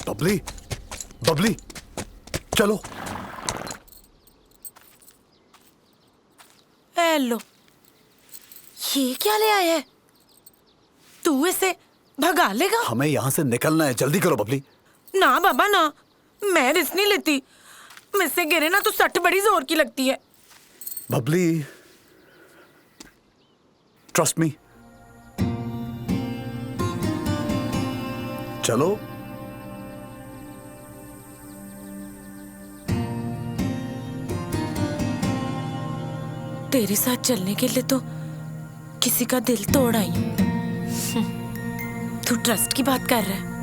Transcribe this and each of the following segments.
बबली, बबली, चलो। लो, ये क्या ले आया है? तू इसे भगा लेगा? हमें यहाँ से निकलना है, जल्दी करो बबली। ना बाबा ना, मैं रिस्क नहीं लेती। मुझसे गिरे ना तो सट बड़ी जोर की लगती है। Babli, trust me. चलो। तेरे साथ चलने के लिए तो किसी का दिल तोड़ आई हूं। तू ट्रस्ट की बात कर रहा है?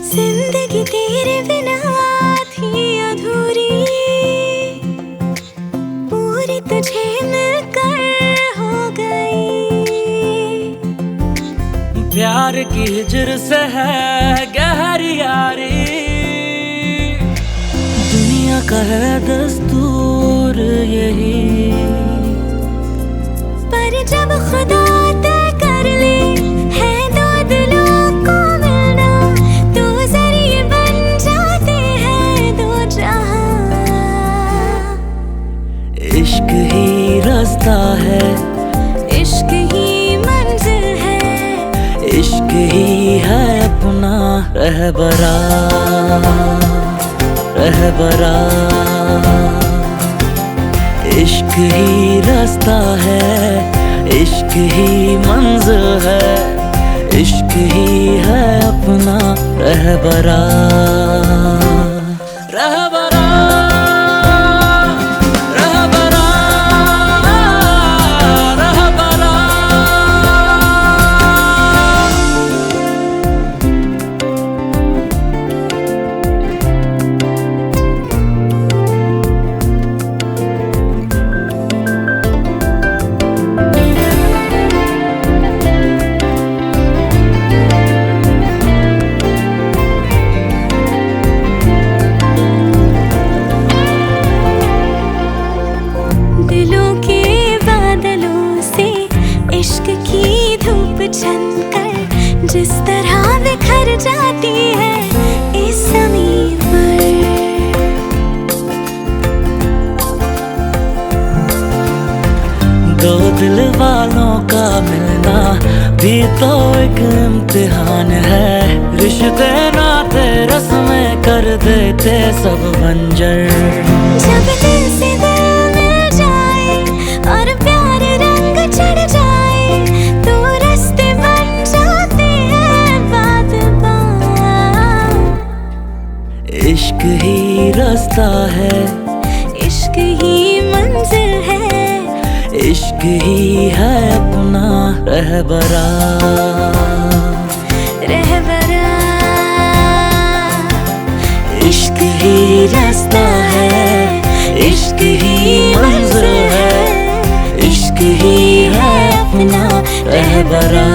जिंदगी तेरे बिना थी अधूरी, पूरी तुझे मिलकर हो गई। प्यार की हिजर से है गहरी यारी, दुनिया का है दस्तूर यही। पर जब खुदा तय कर ले है दो दिलों को मिलना, तो जरिए बन जाते हैं दो जहां। इश्क ही रास्ता है, इश्क ही मंजिल है, इश्क ही है अपना रहबरा, रहबरा। इश्क ही रास्ता है, इश्क ही मंजिल है, इश्क ही है अपना रहबरा, रहबरा, रहबरा, रहबरा। दिलों के बादलों से इश्क की धूप छनकर जिस तरह बिखर जाती है इस ज़मीन पर। दो दिल वालों का मिलना भी तो एक इम्तिहान है, रिश्ते नाते रस्में कर देते सब बंजर। जब दिल से दिल मिल जाए और प्यार रंग चढ़ जाए, तो रास्ते बन जाते हैं बात बात। इश्क ही रास्ता है, इश्क ही मंजिल है, इश्क ही है अपना रहबरा, रहबरा। इश्क ही रास्ता है, इश्क ही मंजिल है, इश्क ही है अपना रहबरा।